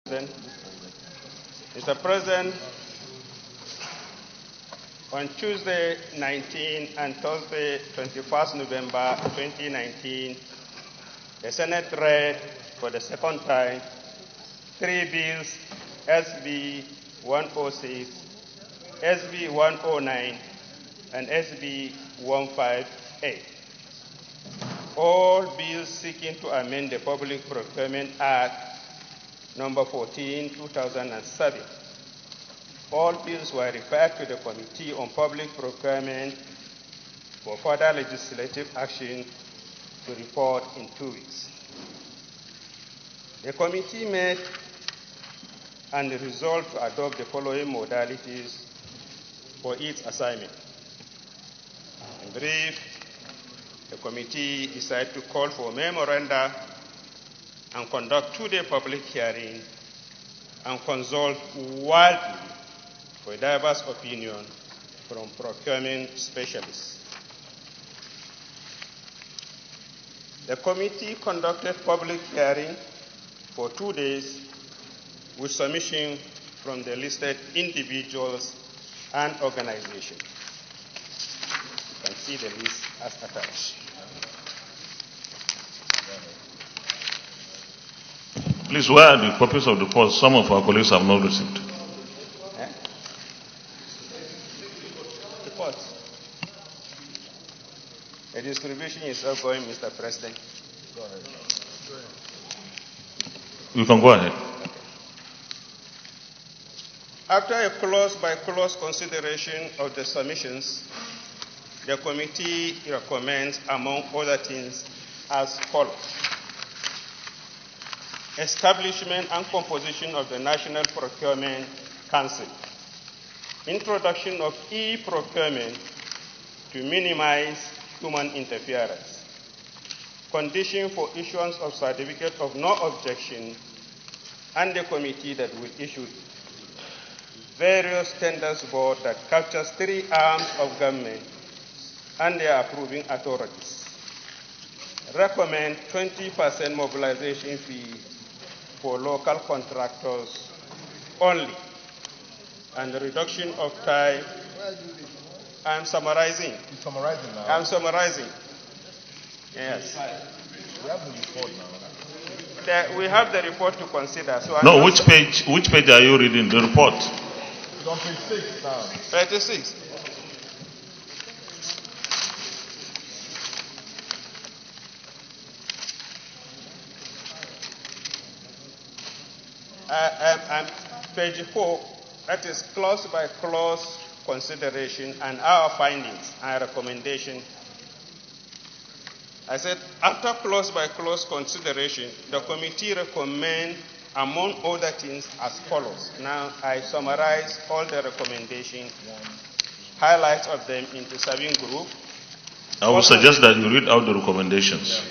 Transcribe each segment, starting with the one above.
Mr. President, on Tuesday 19 and Thursday 21st November 2019, the Senate read for the second time three bills, SB 106, SB 109, and SB 158. All bills seeking to amend the Public Procurement Act number 14, 2007. All bills were referred to the Committee on Public Procurement for further legislative action to report in 2 weeks. The committee met and resolved to adopt the following modalities for its assignment. In brief, the committee decided to call for memoranda and conduct two-day public hearing and consult widely for diverse opinion from procurement specialists. The committee conducted public hearing for 2 days with submission from the listed individuals and organizations. You can see the list as attached. Please, where are the copies of the reports? Some of our colleagues have not received. Reports. The distribution is ongoing, Mr. President. Go ahead. You can go ahead. After a clause-by-clause consideration of the submissions, the committee recommends, among other things, as follows. Establishment and composition of the National Procurement Council. Introduction of e-procurement to minimize human interference. Condition for issuance of certificate of no objection and the committee that will issue it. Various tenders board that captures three arms of government and their approving authorities. Recommend 20% mobilization fee for local contractors only, and the reduction of time. I'm summarizing. You're summarizing now. I'm summarizing. Yes. We have the report now. We have the report to consider. So No, which page are you reading? The report. It's on page 6 now. 36. Page 4, that is clause by clause consideration and our findings and recommendation. I said, after clause by clause consideration, the committee recommends, among other things, as follows. Now, I summarize all the recommendations, highlights of them into 7 groups. I would suggest that you read out the recommendations.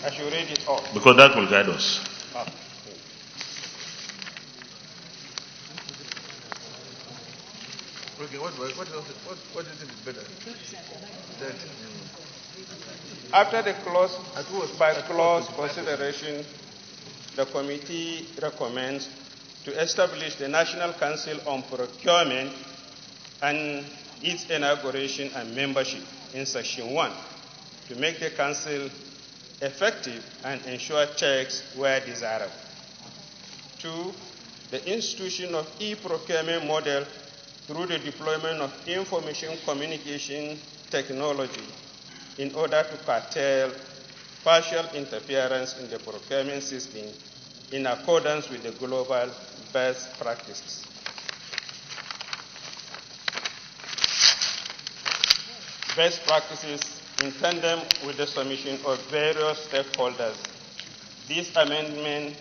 I should read it all. Because that will guide us. Okay, what do you think is better? After the clause by clause consideration, the committee recommends to establish the National Council on Procurement and its inauguration and membership in Section 1 to make the council effective and ensure checks where desirable. 2, the institution of e-procurement model through the deployment of information communication technology in order to curtail partial interference in the procurement system in accordance with the global best practices. Best practices in tandem with the submission of various stakeholders. This amendment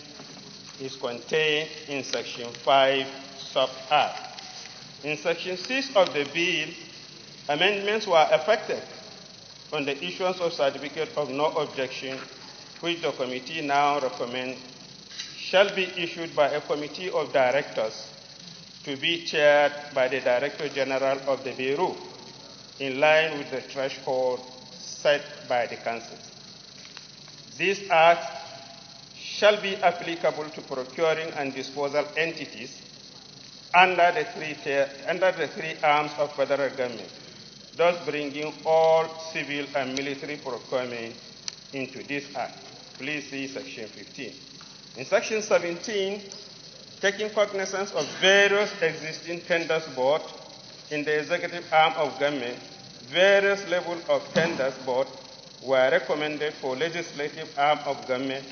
is contained in Section 5, sub-R. In Section 6 of the bill, amendments were effected on the issuance of certificate of no objection, which the committee now recommends shall be issued by a committee of directors to be chaired by the Director General of the Bureau, in line with the threshold set by the Council. This act shall be applicable to procuring and disposal entities under the three arms of federal government, thus bringing all civil and military procurement into this act. Please see section 15. In section 17, taking cognizance of various existing tenders board in the executive arm of government, various levels of tenders board were recommended for legislative arm of government,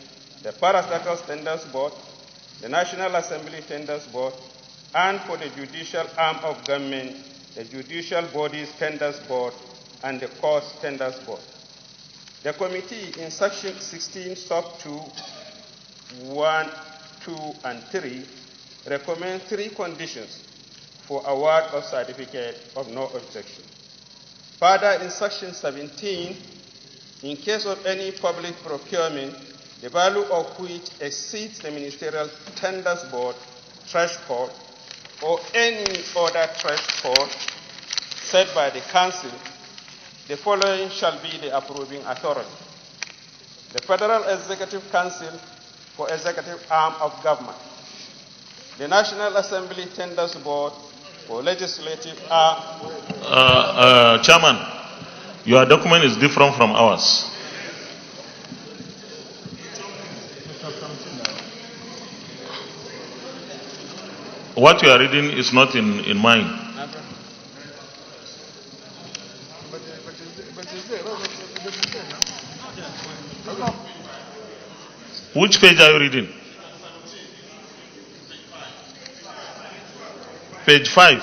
the parastatal tenders board, the National Assembly tenders board, and for the judicial arm of government, the judicial bodies tenders board and the courts tenders board. The committee in section 16 sub 2, 1, 2, and 3 recommend 3 conditions for award of certificate of no objection. Further, in section 17, in case of any public procurement, the value of which exceeds the ministerial tenders board threshold or any other threshold set by the council, the following shall be the approving authority: the Federal Executive Council for executive arm of government, the National Assembly Tenders Board for legislative arm. Chairman, your document is different from ours. What you are reading is not in mine. Which page are you reading? Page 5.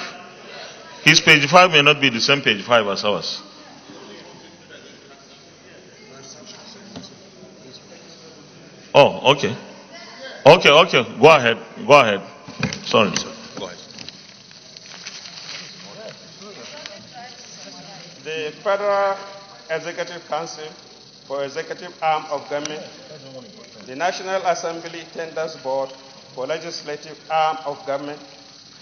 His page 5 may not be the same page 5 as ours. Oh, okay. Okay. Go ahead. Sorry, sir. Go ahead. The Federal Executive Council for executive arm of government, the National Assembly Tenders Board for legislative arm of government,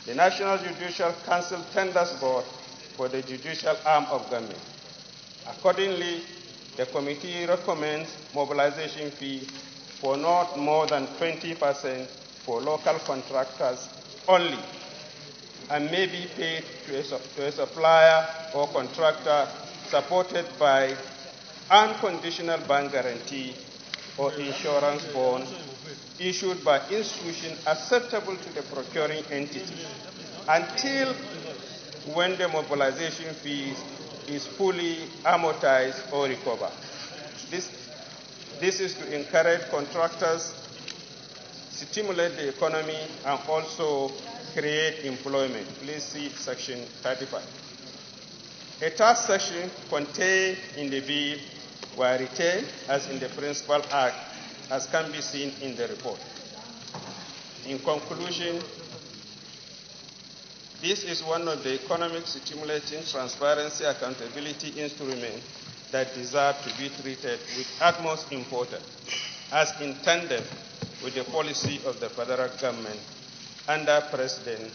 the National Judicial Council Tenders Board for the judicial arm of government. Accordingly, the committee recommends mobilization fee for not more than 20% for local contractors only, and may be paid to a supplier or contractor supported by unconditional bank guarantee or insurance bond issued by institution acceptable to the procuring entity until when the mobilization fee is fully amortized or recovered. This is to encourage contractors, stimulate the economy, and also create employment. Please see section 35. A task section contained in the bill were retained as in the Principal Act, as can be seen in the report. In conclusion, this is one of the economic stimulating transparency accountability instruments that deserve to be treated with utmost importance, as in tandem with the policy of the federal government under President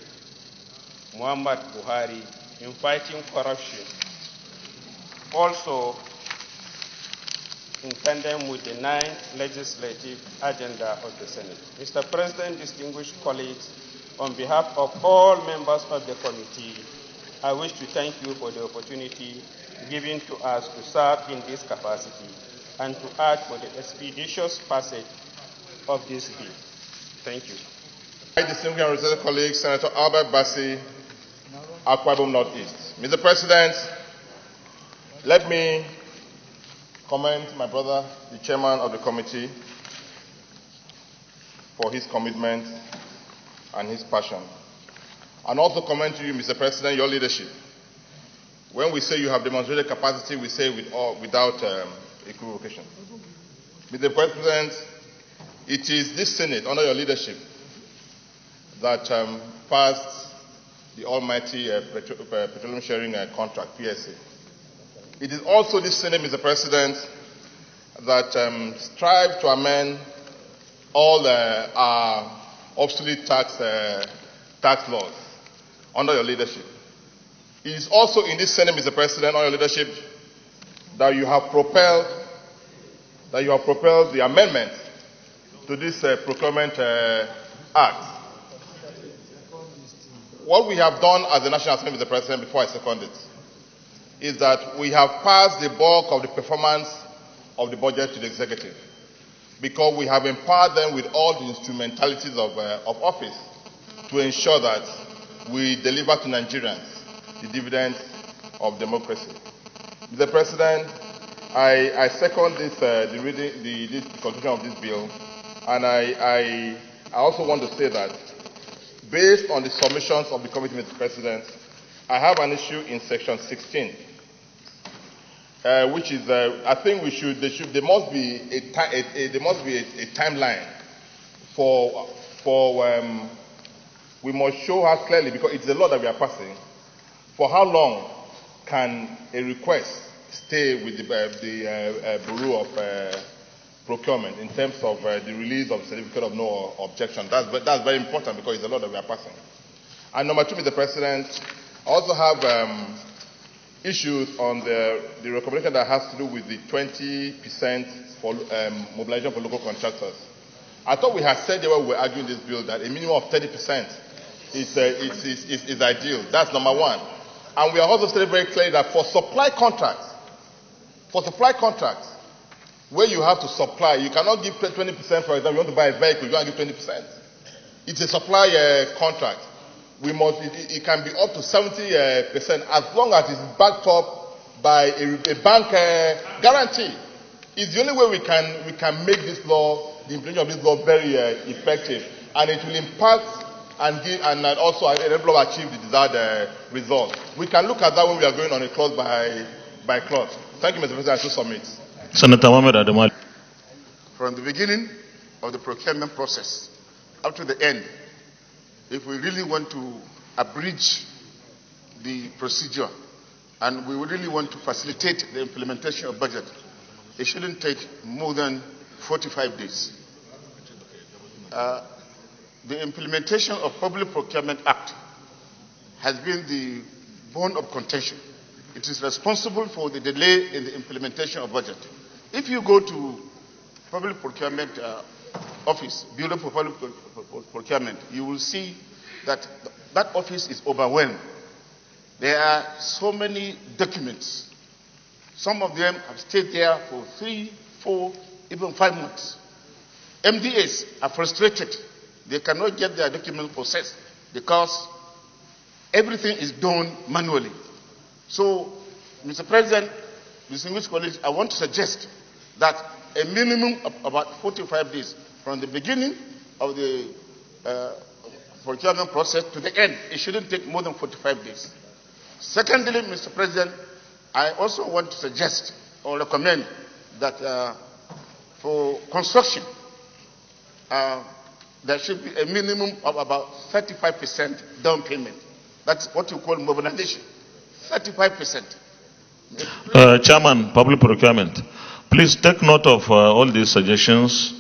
Muhammad Buhari in fighting corruption. Also, in tandem with the 9th legislative agenda of the Senate. Mr. President, distinguished colleagues, on behalf of all members of the committee, I wish to thank you for the opportunity given to us to serve in this capacity and to urge for the expeditious passage of this bill. Thank you. My distinguished and respected colleague, Senator Albert Bassi, Shuaibu Northeast. Mr. President, let me commend my brother, the chairman of the committee, for his commitment and his passion. And also commend to you, Mr. President, your leadership. When we say you have demonstrated capacity, we say without equivocation. Mr. President, it is this Senate, under your leadership, that passed the almighty petroleum sharing contract, PSA. It is also this Senate, Mr. President, that strive to amend all our obsolete tax laws under your leadership. It is also in this Senate, Mr. President, under your leadership, that you have propelled the amendment to this Procurement Act. What we have done as the National Assembly, Mr. President, before I second it, is that we have passed the bulk of the performance of the budget to the executive, because we have empowered them with all the instrumentalities of office to ensure that we deliver to Nigerians the dividends of democracy. Mr. President, I second this, the conclusion of this bill, and I also want to say that based on the submissions of the committee, Mr. President, I have an issue in section 16, which is, I think there must be a timeline we must show us clearly, because it's a law that we are passing, for how long can a request stay with the Bureau of Procurement in terms of the release of certificate of no objection. That's very important, because it's a law that we are passing. And number two, Mr. President, I also have issues on the recommendation that has to do with the 20% for mobilization for local contractors. I thought we had said when we were arguing this bill that a minimum of 30% is ideal. That's number one. And we are also saying very clearly that for supply contracts, where you have to supply, you cannot give 20%, for example, you want to buy a vehicle, you can't give 20%. It's a supply contract. It can be up to 70% as long as it's backed up by a bank guarantee. It's the only way we can make this law, the implementation of this law, very effective, and it will impact and also enable us to achieve the desired result. We can look at that when we are going on a clause by clause. Thank you, Mr. President. I should submit. Senator Ahmad Ibrahim. From the beginning of the procurement process up to the end, if we really want to abridge the procedure and we really want to facilitate the implementation of budget, it shouldn't take more than 45 days. The implementation of Public Procurement Act has been the bone of contention. It is responsible for the delay in the implementation of budget. If you go to Public Procurement Office, Bureau for Public Procurement, you will see that that office is overwhelmed. There are so many documents. Some of them have stayed there for 3, 4, even 5 months. MDAs are frustrated. They cannot get their documents processed because everything is done manually. So, Mr. President, distinguished colleagues, I want to suggest that a minimum of about 45 days from the beginning of the procurement process to the end. It shouldn't take more than 45 days. Secondly, Mr. President, I also want to suggest or recommend that for construction, there should be a minimum of about 35% down payment. That's what you call mobilization. 35%. Chairman, Public Procurement, please take note of all these suggestions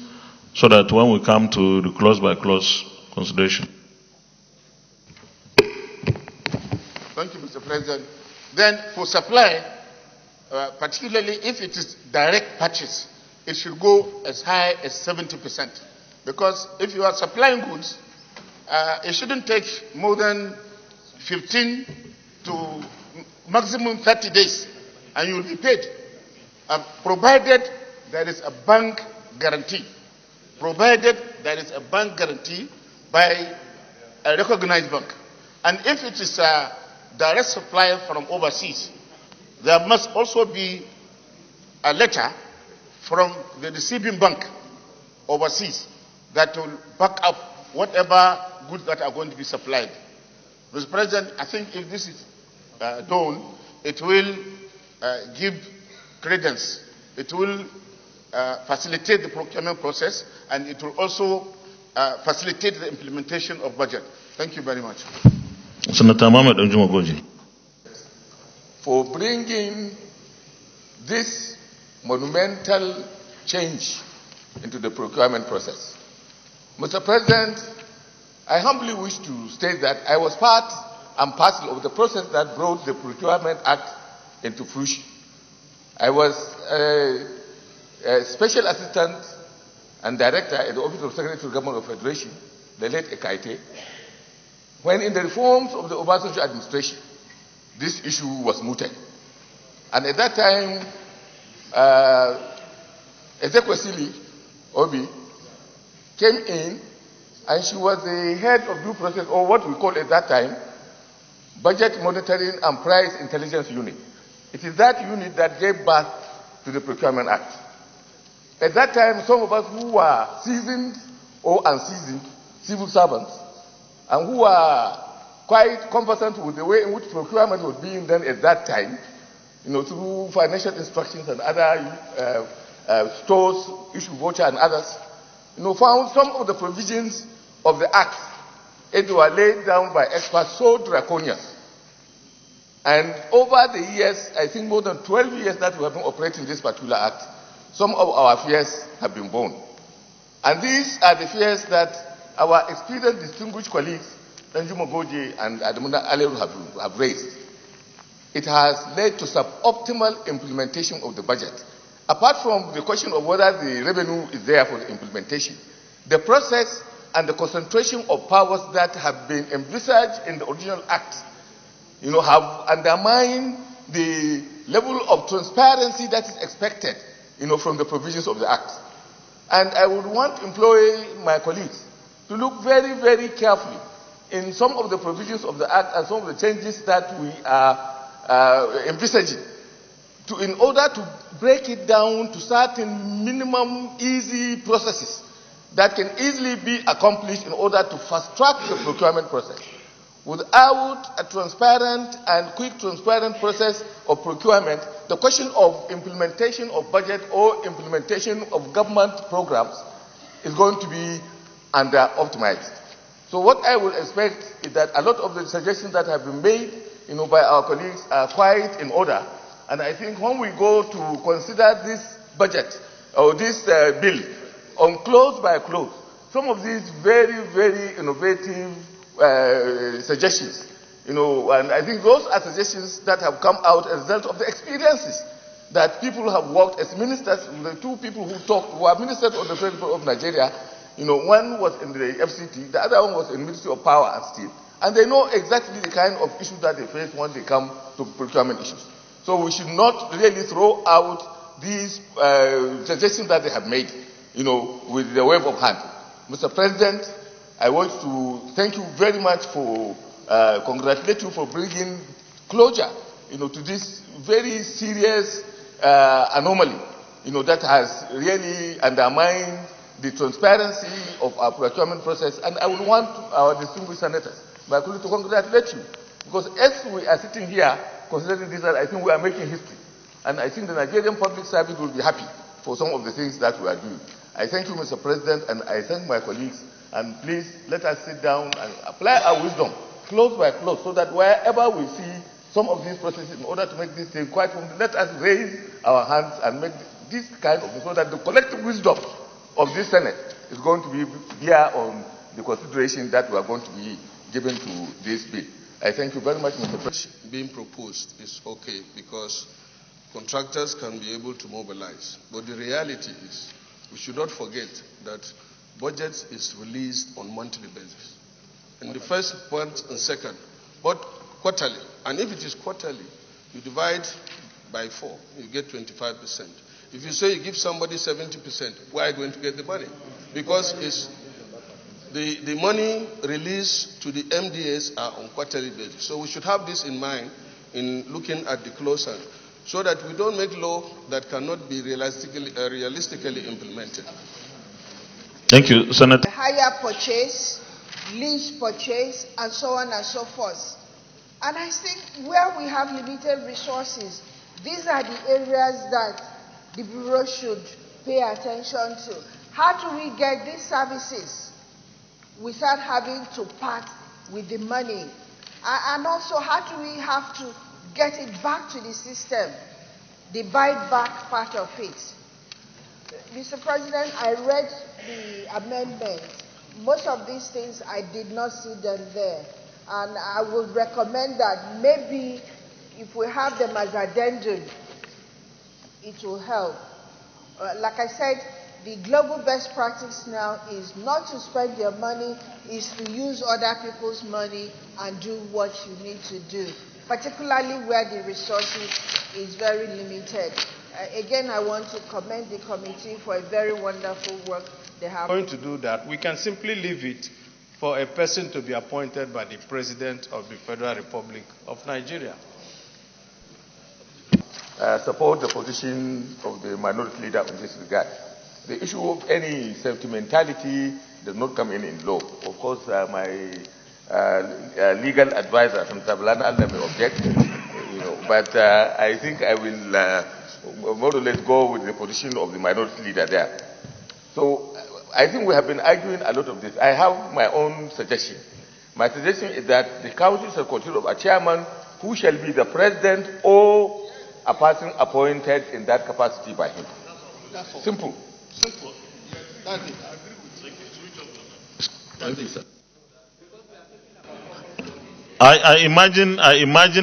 so that when we come to the clause by clause consideration. Thank you, Mr. President. Then for supply, particularly if it is direct purchase, it should go as high as 70%. Because if you are supplying goods, it shouldn't take more than 15 to maximum 30 days, and you will be paid, provided there is a bank guarantee. Provided there is a bank guarantee by a recognized bank. And if it is a direct supply from overseas, there must also be a letter from the receiving bank overseas that will back up whatever goods that are going to be supplied. Mr. President, I think if this is done, it will give credence. It will facilitate the procurement process, and it will also facilitate the implementation of budget. Thank you very much. Senator Mohammed Onjumagoji. For bringing this monumental change into the procurement process. Mr. President, I humbly wish to state that I was part and parcel of the process that brought the Procurement Act into fruition. I was a special assistant and director at the Office of Secretary to the Government of Federation, the late Ekaite, when in the reforms of the Obasanjo administration, this issue was mooted. And at that time, Ezekwesili Obi came in, and she was the head of due process, or what we call at that time, Budget Monitoring and Price Intelligence Unit. It is that unit that gave birth to the Procurement Act. At that time, some of us who were seasoned or unseasoned civil servants, and who were quite conversant with the way in which procurement was being done at that time, through financial instructions and other stores, issue voucher and others, found some of the provisions of the Act, as they were laid down by experts, so draconian. And over the years, I think more than 12 years that we have been operating this particular Act, some of our fears have been born. And these are the fears that our experienced, distinguished colleagues, Danjuma Goje and Adamunda Aleru have raised. It has led to suboptimal implementation of the budget. Apart from the question of whether the revenue is there for the implementation, the process and the concentration of powers that have been envisaged in the original Act, have undermined the level of transparency that is expected, from the provisions of the Act. And I would want to employ my colleagues to look very, very carefully in some of the provisions of the Act and some of the changes that we are envisaging, in order to break it down to certain minimum easy processes that can easily be accomplished in order to fast-track the procurement process. Without a transparent and quick transparent process of procurement, the question of implementation of budget or implementation of government programs is going to be under-optimized. So what I would expect is that a lot of the suggestions that have been made by our colleagues are quite in order. And I think when we go to consider this budget or this bill on clause by clause, some of these very, very innovative suggestions, and I think those are suggestions that have come out as a result of the experiences that people have worked as ministers. The two people who talked were ministers of the Federal of Nigeria. One was in the FCT, the other one was in the Ministry of Power and Steel. And they know exactly the kind of issues that they face when they come to procurement issues. So we should not really throw out these suggestions that they have made, with the wave of hand. Mr. President, I want to thank you very much for, congratulate you for bringing closure, to this very serious anomaly, that has really undermined the transparency of our procurement process. And I would want our distinguished senators, my colleagues, to congratulate you, because as we are sitting here considering this, I think we are making history. And I think the Nigerian public service will be happy for some of the things that we are doing. I thank you, Mr. President, and I thank my colleagues. And please, let us sit down and apply our wisdom, close by close, so that wherever we see some of these processes, in order to make this thing quite, let us raise our hands and make this kind of, so that the collective wisdom of this Senate is going to be here on the consideration that we are going to be given to this bill. I thank you very much, Mr. President. Being proposed is okay because contractors can be able to mobilize. But the reality is, we should not forget that budget is released on monthly basis. In the first month and second, but quarterly. And if it is quarterly, you divide by 4, you get 25%. If you say you give somebody 70%, where are you going to get the money? Because it's the money released to the MDAs are on quarterly basis. So we should have this in mind in looking at the closer, so that we don't make law that cannot be realistically implemented. Thank you, Senator. Hire purchase, lease purchase, and so on and so forth. And I think where we have limited resources, these are the areas that the Bureau should pay attention to. How do we get these services without having to part with the money? And also, how do we have to get it back to the system, the buy-back part of it? Mr. President, I read the amendment. Most of these things, I did not see them there. And I would recommend that maybe if we have them as addendum, it will help. Like I said, the global best practice now is not to spend your money, is to use other people's money and do what you need to do, particularly where the resources is very limited. Again, I want to commend the committee for a very wonderful work they have. Going to do that, we can simply leave it for a person to be appointed by the President of the Federal Republic of Nigeria. Support the position of the minority leader in this regard. The issue of any sentimentality does not come in law. Of course, my legal advisor from Tablana Allah may object, but I think I will more or less go with the position of the minority leader there. So I think we have been arguing a lot of this. I have my own suggestion. My suggestion is that the council shall consist of a chairman who shall be the president or a person appointed in that capacity by him. Simple. Simple. That's it. Thank you, sir. I imagine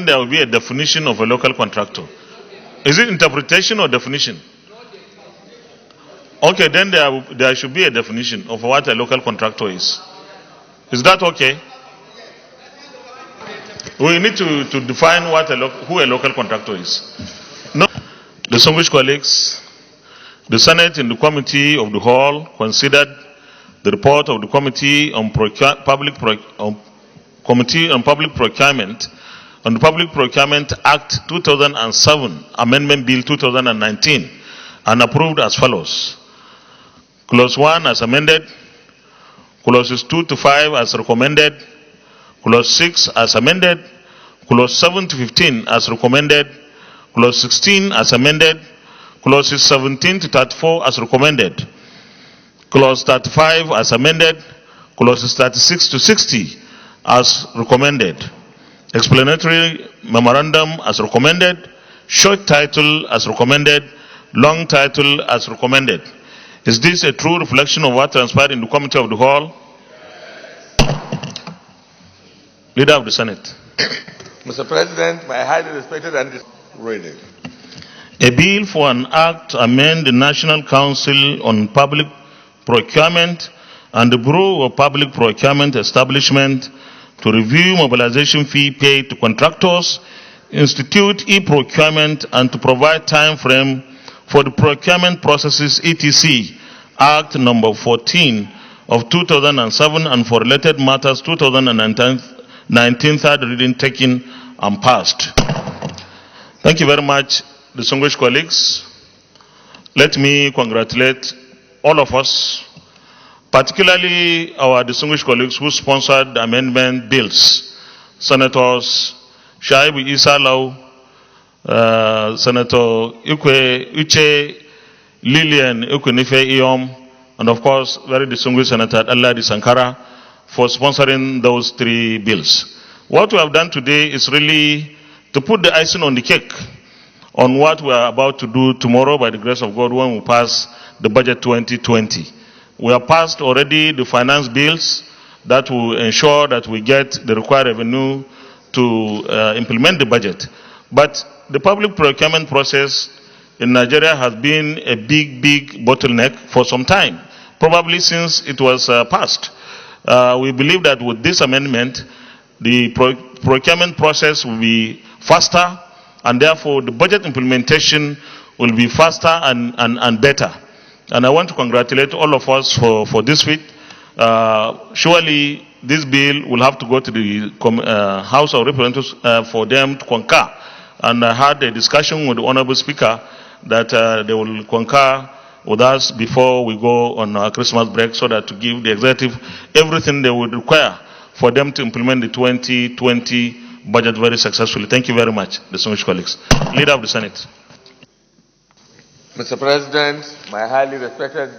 there will be a definition of a local contractor. Is it interpretation or definition? Okay, then there should be a definition of what a local contractor is. Is that okay? We need to define who a local contractor is. No. Distinguished colleagues, the Senate in the Committee of the Whole considered the report of the Committee on Public Procurement on the Public Procurement Act 2007, Amendment Bill 2019, and approved as follows. Clause 1 as amended, Clauses 2 to 5 as recommended, Clause 6 as amended, Clause 7 to 15 as recommended, Clause 16 as amended, Clauses 17 to 34 as recommended, Clause 35 as amended, Clauses 36 to 60 as recommended, explanatory memorandum as recommended, short title as recommended, long title as recommended. Is this a true reflection of what transpired in the Committee of the Whole? Leader of the Senate. Mr. President, my highly respected and Reading. A bill for an act to amend the National Council on Public Procurement and the Bureau of Public Procurement Establishment to review mobilization fee paid to contractors, institute e-procurement, and to provide time frame for the procurement processes, etc. Act number 14 of 2007 and for related matters 2019 third reading taken and passed. Thank you very much, distinguished colleagues. Let me congratulate all of us, particularly our distinguished colleagues who sponsored the amendment bills. Senators Shuaibu Isah Lau, Senator Uche Lillian Ukunife Iyom, and of course, very distinguished Senator Allah Sankara for sponsoring those three bills. What we have done today is really to put the icing on the cake on what we are about to do tomorrow by the grace of God when we pass the budget 2020. We have passed already the finance bills that will ensure that we get the required revenue to implement the budget. But the public procurement process in Nigeria has been a big bottleneck for some time, probably since it was passed. We believe that with this amendment, the procurement process will be faster, and therefore the budget implementation will be faster and better. And I want to congratulate all of us for this feat. Surely this bill will have to go to the House of Representatives for them to concur. And I had a discussion with the Honorable Speaker that they will concur with us before we go on our Christmas break, so that to give the executive everything they would require for them to implement the 2020 budget very successfully. Thank you very much, distinguished colleagues. Leader of the Senate. Mr. President, my highly respected